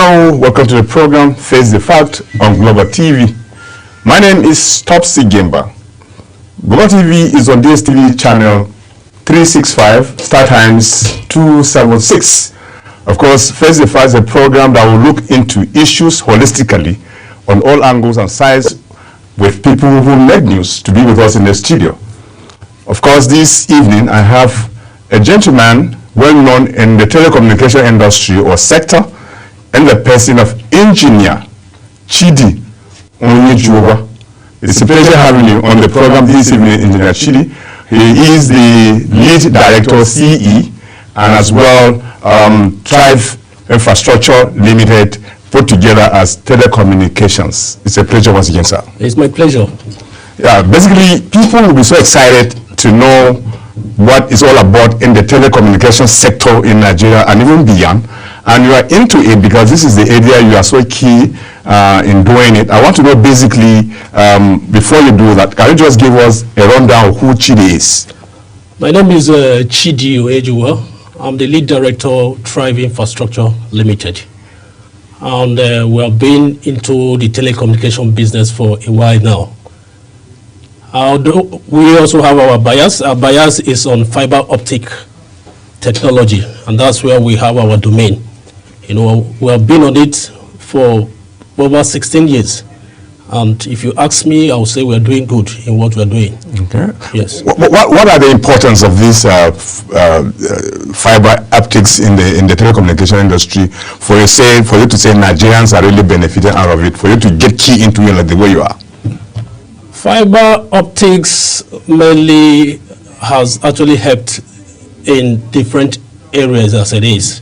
Hello, welcome to the program Face the Fact on Global TV. My name is Topsy Gimba. Global TV is on DSTV channel 365, Star Times 276. Of course, Face the Fact is a program that will look into issues holistically on all angles and sides with people who make news to be with us in the studio. Of course, this evening I have a gentleman well known in the telecommunication industry or sector, and the person of engineer Chidi Onyejiuwa. It's a pleasure having you on the program this evening, Engineer Chidi. He is the lead director, CE, and as well Thrive Infrastructure Limited, put together as telecommunications. It's a pleasure once again, sir. It's my pleasure. Yeah, basically, people will be so excited to know what it's all about in the telecommunications sector in Nigeria and even beyond. And you are into it because this is the area you are so key in doing it. I want to know basically, before you do that, can you just give us a rundown of who Chidi is? My name is Chidi Onyejiuwa. I'm the lead director of Thrive Infrastructure Limited. And we have been into the telecommunication business for a while now. We also have our bias. Our bias is on fiber optic technology, and that's where we have our domain. You know, we have been on it for over 16 years. And if you ask me, I will say we are doing good in what we are doing. Okay. Yes. What are the importance of this fiber optics in the telecommunication industry for you to say Nigerians are really benefiting out of it, for you to get key into it like the way you are? Fiber optics mainly has actually helped in different areas as it is.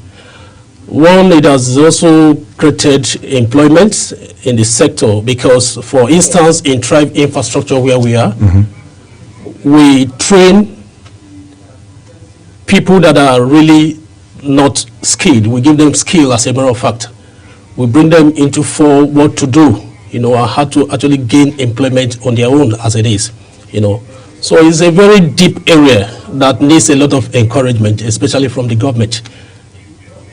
One, it has also created employment in the sector because, for instance, in Thrive Infrastructure where we are, we train people that are really not skilled. We give them skill, as a matter of fact. We bring them into for what to do, you know, and how to actually gain employment on their own as it is, you know. So it's a very deep area that needs a lot of encouragement, especially from the government.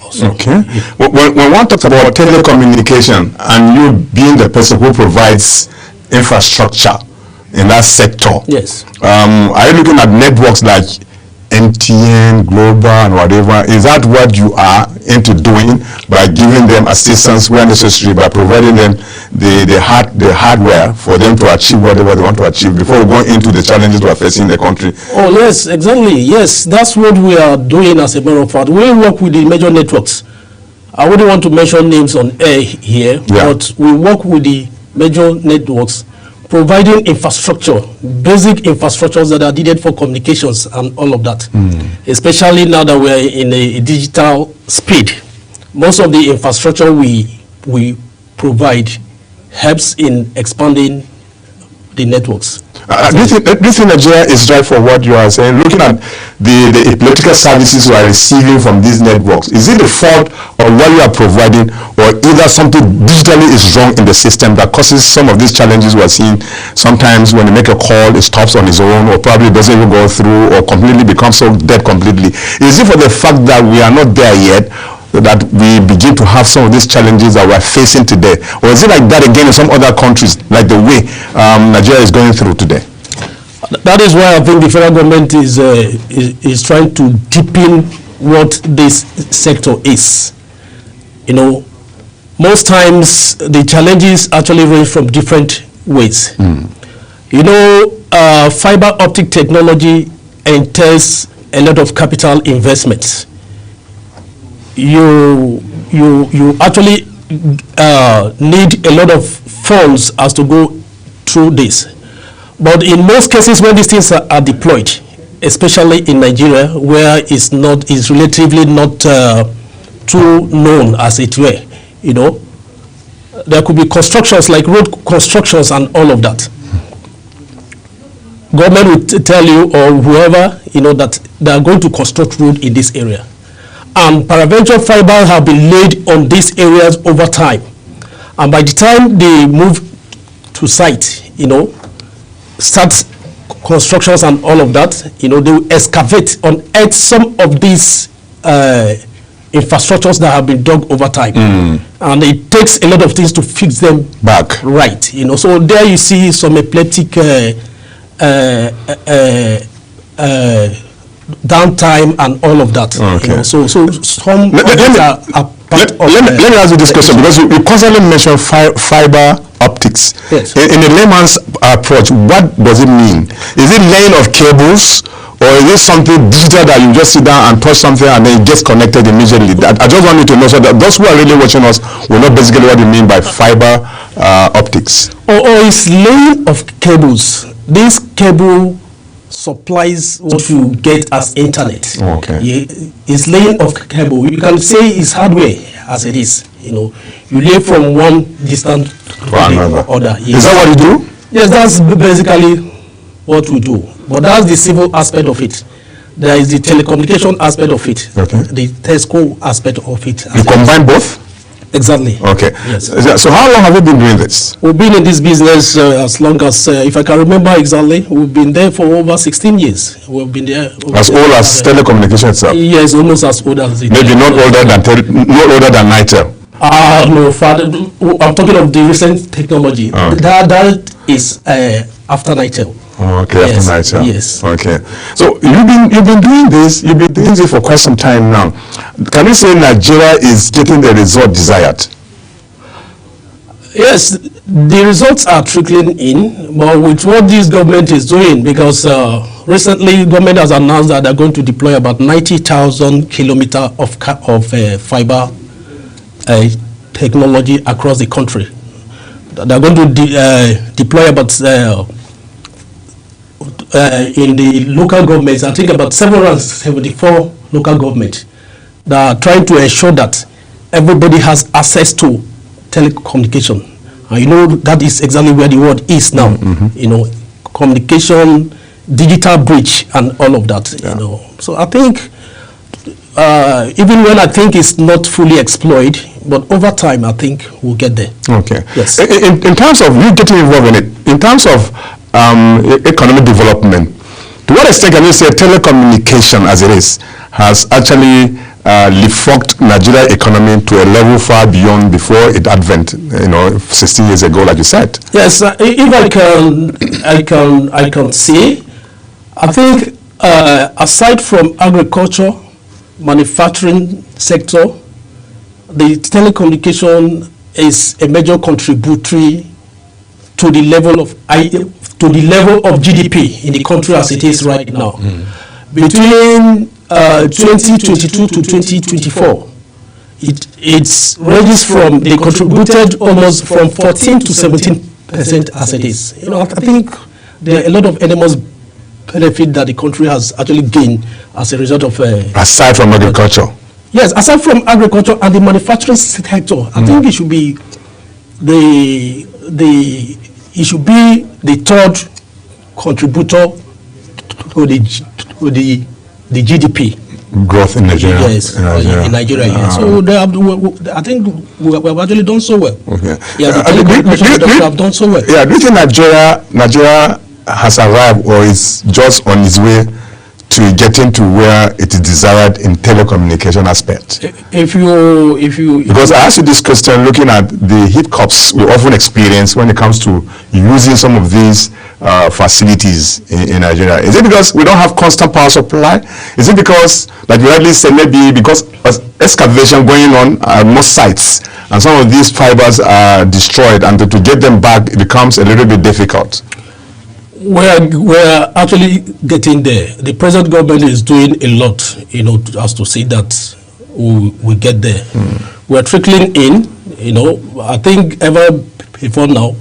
Also, okay. Yeah. When one talks about telecommunication and you being the person who provides infrastructure in that sector, yes. Are you looking at networks like MTN, Global, and whatever? Is that what you are into doing by giving them assistance where necessary, by providing them the hardware for them to achieve whatever they want to achieve before we go into the challenges we are facing in the country? Oh yes, exactly. Yes, that's what we are doing as a matter of fact. We work with the major networks. I wouldn't want to mention names on air here, but we work with the major networks, providing infrastructure, basic infrastructures that are needed for communications and all of that. Especially now that we are in a digital speed. Most of the infrastructure we provide helps in expanding the networks. This in Nigeria is right for what you are saying. Looking at the political services you are receiving from these networks, is it the fault of what you are providing, or either something digitally is wrong in the system that causes some of these challenges we are seeing? Sometimes when you make a call, it stops on its own, or probably doesn't even go through, or completely becomes so dead completely. Is it for the fact that we are not there yet, that we begin to have some of these challenges that we're facing today? Or is it like that again in some other countries, like the way Nigeria is going through today? That is why I think the federal government is trying to deepen what this sector is. You know, most times the challenges actually range from different ways. You know, fiber optic technology entails a lot of capital investments. You actually need a lot of funds as to go through this. But in most cases, when these things are deployed, especially in Nigeria, where it's relatively not too known, as it were, you know, there could be constructions like road constructions and all of that. Government will tell you, or whoever, you know, that they are going to construct road in this area. And peradventure fiber have been laid on these areas over time. And by the time they move to site, you know, start constructions and all of that, you know, they will excavate on earth some of these infrastructures that have been dug over time, and it takes a lot of things to fix them back. Right, you know. So there you see some epileptic downtime and all of that. Okay. You know? So some let me ask you this question, because you constantly mention fiber optics. Yes. In a layman's approach, what does it mean? Is it laying of cables, or is it something digital that you just sit down and touch something and then it gets connected immediately? I just want you to know so that those who are really watching us will know basically what you mean by fiber optics. Or it's laying of cables. This cable supplies what you get as internet. Okay. It's laying of cable. You can say it's hardware as it is. You know, you lay from one distance to the other. Yes. Is that what you do? Yes, that's basically what we do. But that's the civil aspect of it. There is the telecommunication aspect of it. Okay. The telco aspect of it. You combine both? Exactly. Okay. Yes. So how long have you been doing this? We've been in this business as long as, if I can remember exactly, we've been there for over 16 years. We've been there. As old as telecommunication itself? Yes, almost as old as it. Maybe not older than NITEL. No, Father, I'm talking of the recent technology. Okay. That is after NITEL. Okay, yes, after NITEL. Yes. Okay. So you've been doing this for quite some time now. Can you say Nigeria is getting the result desired? Yes, the results are trickling in, but with what this government is doing, because recently government has announced that they're going to deploy about 90,000 kilometers of fiber technology across the country. They're going to deploy about in the local governments, I think about 774 local governments that are trying to ensure that everybody has access to telecommunication. And you know, that is exactly where the world is now. You know, communication, digital bridge, and all of that. Yeah. You know, so I think even when I think it's not fully exploited, but over time I think we'll get there. Okay. Yes. In terms of you getting involved in it, in terms of economic development, to what extent can you say telecommunication as it is has actually leapfrogged Nigeria economy to a level far beyond before it advent, 16 years ago, like you said? Yes, if I can say, I think aside from agriculture, manufacturing sector, the telecommunication is a major contributory to the level of GDP in the country as it is right now. Between 2022 to 2024, it's ranged from, they contributed almost from 14 to 17% as it is. You know, I think there are a lot of enormous benefit that the country has actually gained as a result of aside from agriculture. Yes, aside from agriculture and the manufacturing sector, I think it should be the third contributor to the GDP growth in Nigeria. Yes, in Nigeria. Yes. So I think we have actually done so well. Okay. Yeah, the have done so well. Yeah, do you think Nigeria has arrived, or is just on its way to getting to where it is desired in telecommunication aspect? Because I asked you this question looking at the hiccups we often experience when it comes to using some of these facilities in Nigeria. Is it because we don't have constant power supply? Is it because, like you rightly said, maybe because excavation going on at most sites and some of these fibers are destroyed, and to get them back it becomes a little bit difficult? We're actually getting there. The present government is doing a lot, as to see that we get there. We're trickling in, I think ever before now,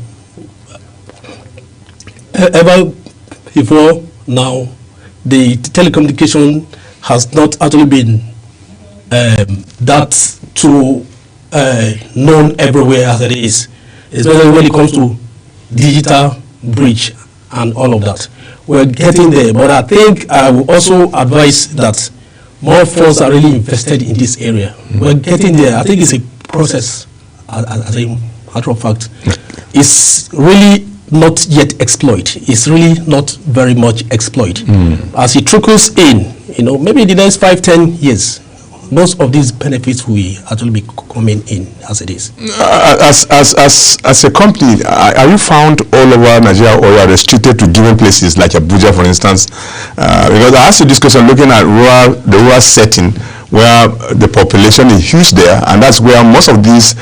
the telecommunication has not actually been that too known everywhere as it is, especially when it comes to digital bridge and all of that. We're getting there, but I think I will also advise that more funds are really invested in this area. We're getting there. I think it's a process, as a matter of fact. It's really not yet exploited. It's really not very much exploited. As it trickles in, maybe in the next 5-10 years, most of these benefits will actually be coming in as it is. As a company, are you found all over Nigeria, or you are restricted to given places like Abuja, for instance? Because I asked you this question looking at the rural setting, where the population is huge there, and that's where most of these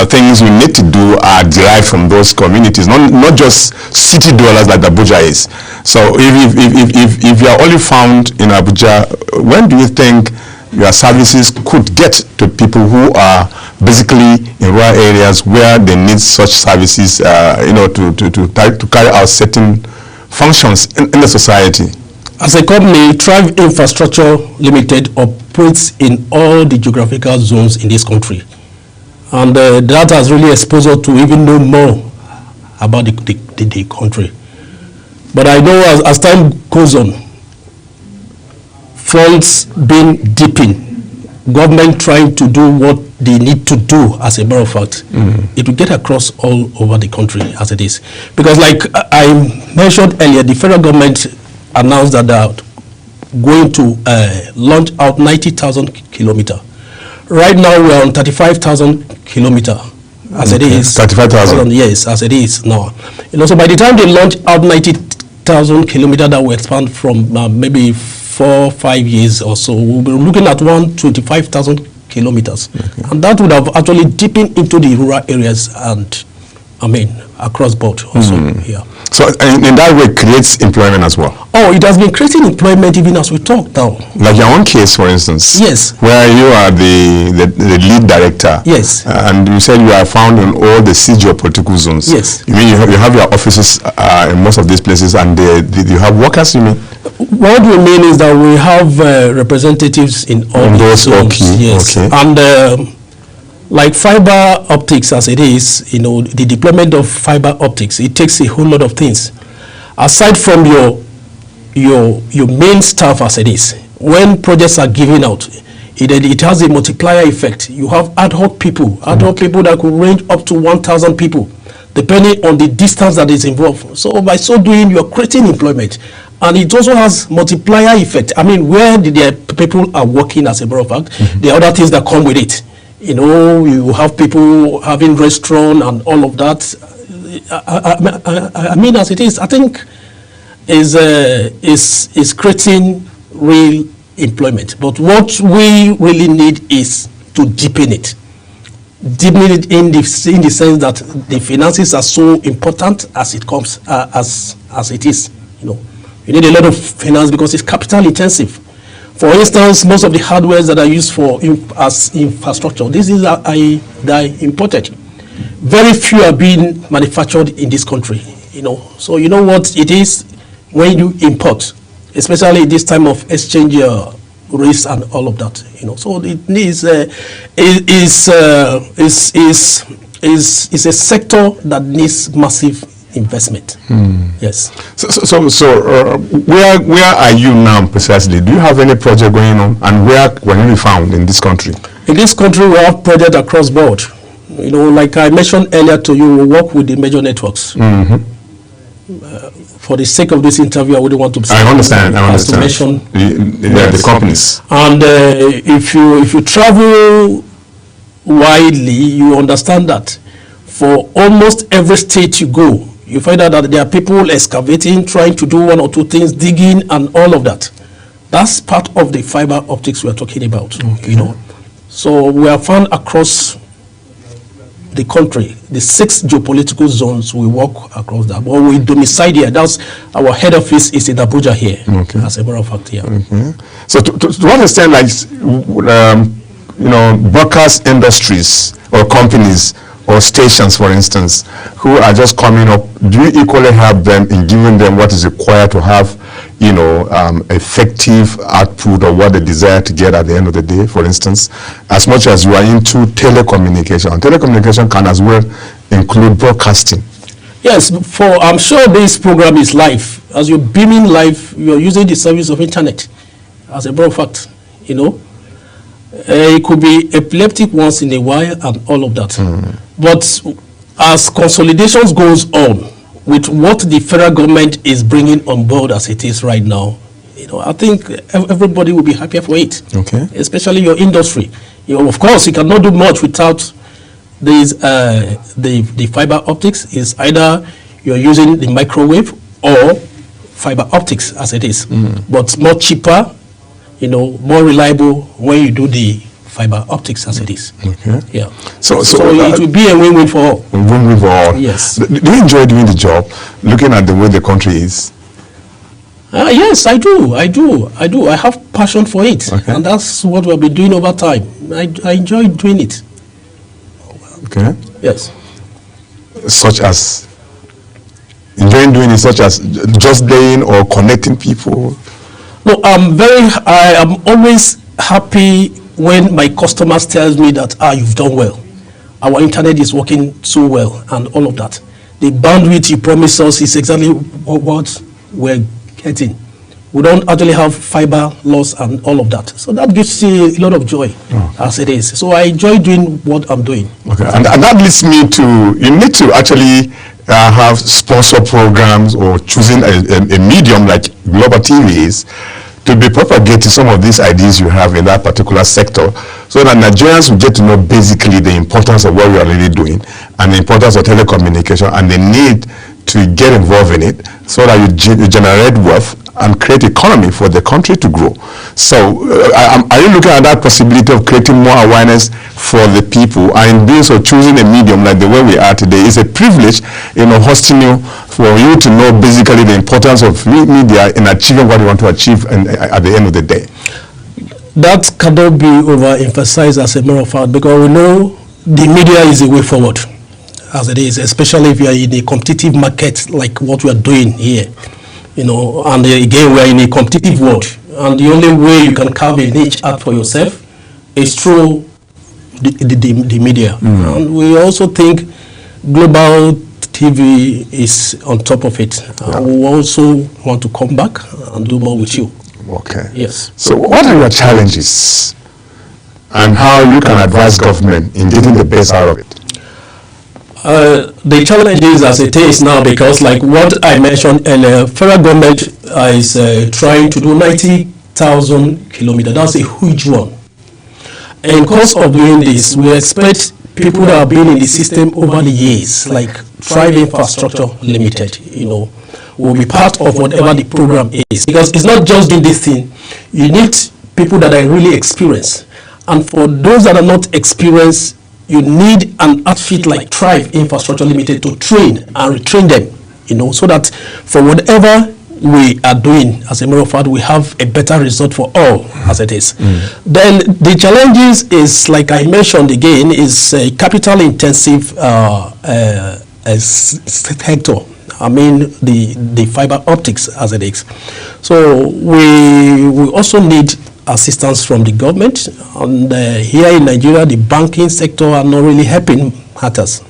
things we need to do are derived from those communities, not just city dwellers like Abuja is. So if you are only found in Abuja, when do you think your services could get to people who are basically in rural areas where they need such services, to carry out certain functions in the society? As a company, Thrive Infrastructure Limited operates in all the geographical zones in this country. And that has really exposed us to even know more about the country. But I know as time goes on, funds being deepened, government trying to do what they need to do, as a matter of fact, it will get across all over the country as it is. Because like I mentioned earlier, the federal government announced that they are going to launch out 90,000 kilometers. Right now we are on 35,000 kilometers as it is. 35,000? Yes, as it is now. So by the time they launch out 90,000 kilometers, that will expand from maybe 4 or 5 years or so, we'll be looking at 125,000 kilometers. And that would have actually deepened into the rural areas and, across board also here. So in that way, it creates employment as well? Oh, it has been creating employment even as we talk now. Like your own case, for instance? Yes. Where you are the lead director. Yes. And you said you are found in all the geopolitical zones. Yes. You mean you have your offices in most of these places, and you have workers, you mean? What we mean is that we have representatives in all those zones. Okay. Yes. Okay. And like fiber optics as it is, the deployment of fiber optics, it takes a whole lot of things. Aside from your main staff as it is, when projects are given out, it has a multiplier effect. You have ad hoc people that could range up to 1,000 people, depending on the distance that is involved. So by so doing, you are creating employment. And it also has multiplier effect. Where the people are working, as a matter of fact, there are other things that come with it. You have people having restaurant and all of that. As it is, I think is creating real employment. But what we really need is to deepen it. Deepen it in the sense that the finances are so important as it comes, as it is. You need a lot of finance because it's capital intensive. For instance, most of the hardware that are used as infrastructure, these are imported. Very few are being manufactured in this country. So you know what it is when you import, especially this time of exchange rates and all of that. So it needs is a sector that needs massive investment. Yes. So where are you now precisely? Do you have any project going on, and where can you be found in this country? In this country, we have projects across board. Like I mentioned earlier to you, we work with the major networks. For the sake of this interview, I wouldn't want to. I understand. To mention the companies. And if you travel widely, you understand that for almost every state you go, you find out that there are people excavating, trying to do one or two things, digging and all of that. That's part of the fiber optics we are talking about. So we are found across the country, the 6 geopolitical zones. We work across that. But we domicile here. That's our head office is in Abuja here. As a matter of fact, So to what extent, broadcast industries or companies or stations, for instance, who are just coming up, do you equally help them in giving them what is required to have, effective output or what they desire to get at the end of the day, for instance, as much as you are into telecommunication? And telecommunication can as well include broadcasting. Yes, I'm sure this program is live. As you're beaming live, you're using the service of internet. As a matter of fact, it could be epileptic once in a while and all of that. But as consolidations goes on with what the federal government is bringing on board as it is right now, I think everybody will be happier for it. Okay. Especially your industry. Of course, you cannot do much without these the fiber optics. Is either you're using the microwave or fiber optics as it is, but more cheaper, more reliable when you do the fiber optics as it is. Okay. Yeah. So it will be a win-win for all. A win-win for all. Yes. Do you enjoy doing the job, looking at the way the country is? Yes, I do. I have passion for it, Okay. and that's what we'll be doing over time. I enjoy doing it. Okay. Yes. Such as enjoying doing it, such as just playing or connecting people. No, I am always happy when my customers tells me that you've done well. Our internet is working so well and all of that. The bandwidth you promised us is exactly what we're getting. We don't actually have fiber loss and all of that. So that gives you a lot of joy as it is. So I enjoy doing what I'm doing. Okay, and that leads me to, you need to actually have sponsor programs or choosing a medium like Global TV is to be propagating some of these ideas you have in that particular sector, so that Nigerians will get to know basically the importance of what we are really doing and the importance of telecommunication and the need to get involved in it, so that you generate wealth and create economy for the country to grow. So are you looking at that possibility of creating more awareness for the people, and in doing so choosing a medium like the way we are today? It's a privilege, hosting you, for you to know basically the importance of media in achieving what you want to achieve at the end of the day. That cannot be overemphasized as a matter of fact, because we know the media is the way forward as it is, especially if you are in a competitive market like what we are doing here. And again, we are in a competitive world, and the only way you can carve a niche out for yourself is through the media. And we also think Global TV is on top of it. We also want to come back and do more with you. Okay. Yes. So what are your challenges, and how you can advise government in getting the best out of it? The challenge is as it is now, because like what I mentioned earlier, federal government is trying to do 90,000 kilometers. That's a huge one. And because of doing this, we expect people that have been in the system over the years, like Thrive Infrastructure Limited, will be part of whatever the program is. Because it's not just doing this thing. You need people that are really experienced. And for those that are not experienced, you need an outfit like Thrive Infrastructure Limited to train and retrain them, so that for whatever we are doing, as a matter of fact, we have a better result for all as it is. Then the challenges is, like I mentioned again, is a capital intensive sector. I mean the fiber optics as it is. So we also need assistance from the government, and here in Nigeria the banking sector are not really helping matters.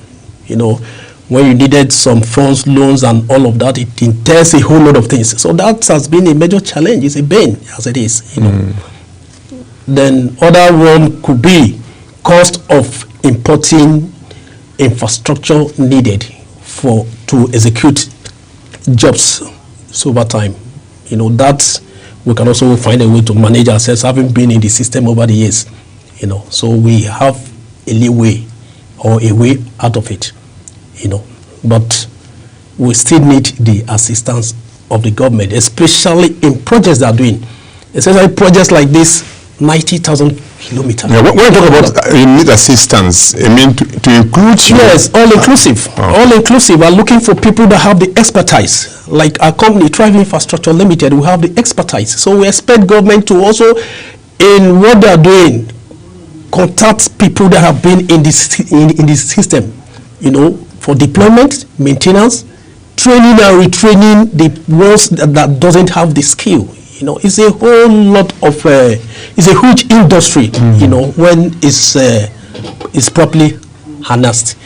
When you needed some funds, loans and all of that, it entails a whole lot of things. So that has been a major challenge. It's a bane as it is. Then other one could be cost of importing infrastructure needed to execute jobs over time. That we can also find a way to manage ourselves, having been in the system over the years. So we have a leeway or a way out of it. But we still need the assistance of the government, especially in projects that are doing, especially projects like this 90,000 kilometers. Yeah, when you talk about you need assistance, I mean to include you. Yes, all inclusive. All inclusive. We're looking for people that have the expertise. Like our company, Thrive Infrastructure Limited, we have the expertise. So we expect government to also, in what they are doing, contact people that have been in this system, for deployment, maintenance, training and retraining the ones that doesn't have the skill. It's a whole lot of, it's a huge industry, when it's properly harnessed.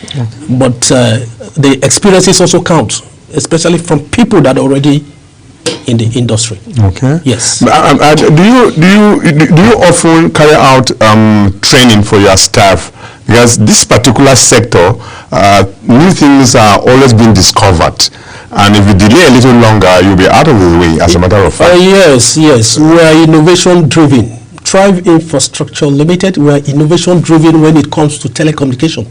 But the experiences also count, especially from people that are already in the industry. Okay. Yes. Do you often carry out training for your staff Because this particular sector, new things are always being discovered. And if you delay a little longer, you'll be out of the way, as a matter of fact. Yes. We are innovation-driven. Thrive Infrastructure Limited, we are innovation-driven when it comes to telecommunication.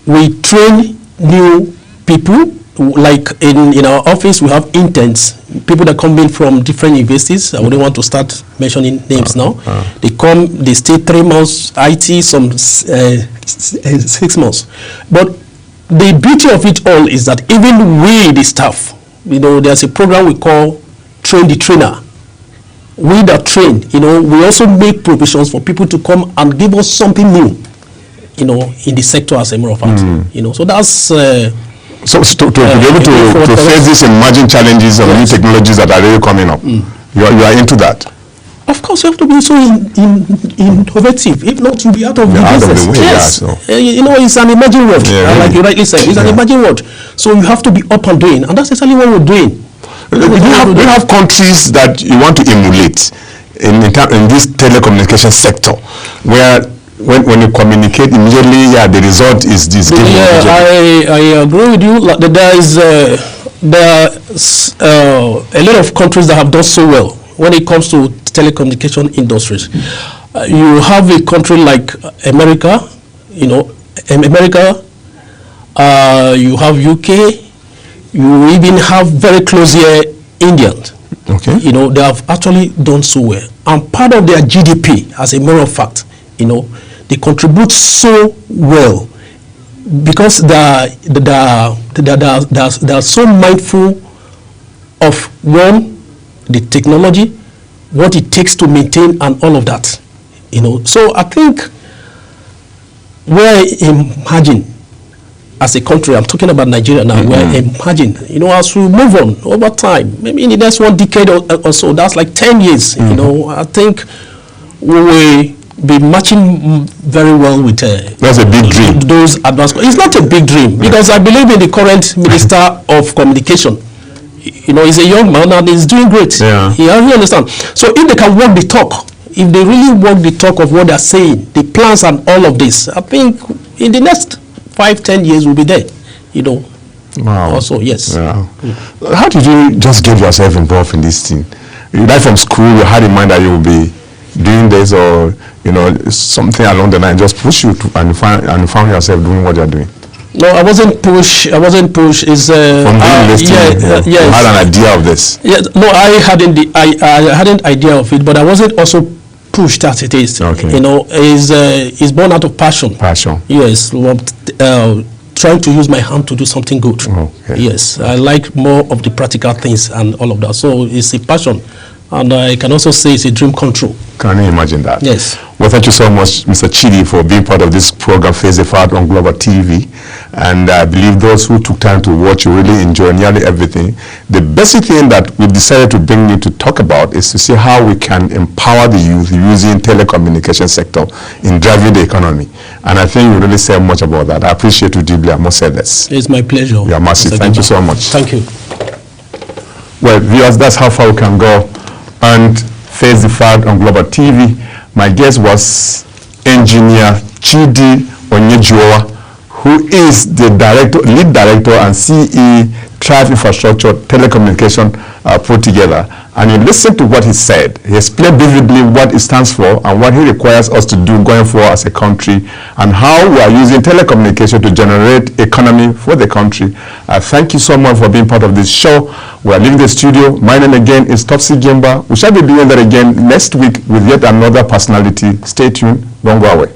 We train new people. Like in our office, we have interns, people that come in from different universities. I wouldn't want to start mentioning names now. They come, they stay 3 months, IT, some 6 months. But the beauty of it all is that even we, the staff, there's a program we call Train the Trainer. We that train, we also make provisions for people to come and give us something new, in the sector as a matter of fact. So that's... So to be able to face these emerging challenges of new technologies that are really coming up, you are into that? Of course, you have to be so innovative. If not, you'll be out of the business. Yes. It's an emerging world. Like you rightly said, it's an emerging world. So you have to be up and doing, and that's exactly what we're doing. Do you have countries that you want to emulate in this telecommunication sector, where when you communicate immediately, the result is this? I agree with you. There are a lot of countries that have done so well when it comes to telecommunication industries. You have a country like America, you have UK, you even have very close here India. Okay. They have actually done so well. And part of their GDP, as a matter of fact, they contribute so well because they are so mindful of, one, the technology, what it takes to maintain, and all of that. So I think we're imagining as a country, I'm talking about Nigeria now, we're imagining, as we move on over time, maybe in the next 1 decade or so, that's like 10 years, I think we will be matching very well with that's a big dream. Those advanced. It's not a big dream because I believe in the current Minister of Communication. He's a young man and he's doing great. You understand? So if they can walk the talk, if they really walk the talk of what they're saying, the plans and all of this, I think in the next 5-10 years we'll be there. Wow. Also, yes. Yeah. How did you just get yourself involved in this thing? Right from school, you had in mind that you will be doing this, or something along the line just push you to, and you found yourself doing what you're doing? No, I wasn't pushed. It's from the yes. You had an idea of this? Yes. No, I hadn't idea of it, but I wasn't also pushed as it is. Okay. It's born out of passion. Passion. Yes. Trying to use my hand to do something good. Okay. Yes, I like more of the practical things and all of that. So it's a passion. And I can also say it's a dream come true. Can you imagine that? Yes. Well, thank you so much, Mr. Chidi, for being part of this program, Face the Fact, on Global TV. And I believe those who took time to watch, you really enjoy nearly everything. The basic thing that we decided to bring you to talk about is to see how we can empower the youth using telecommunication sector in driving the economy. And I think you really said much about that. I appreciate you deeply. I must say this. It's my pleasure. You are massive. Thank you so much. Thank you. Well, viewers, that's how far we can go. And Face the Fact on Global TV. My guest was Engineer Chidi Onyejiuwa, who is the lead director and CE Thrive Infrastructure Telecommunication put together. And you listen to what he said. He explained vividly what it stands for and what he requires us to do going forward as a country, and how we are using telecommunication to generate economy for the country. Thank you so much for being part of this show. We are leaving the studio. My name again is Onyejiuwa. We shall be doing that again next week with yet another personality. Stay tuned. Don't go away.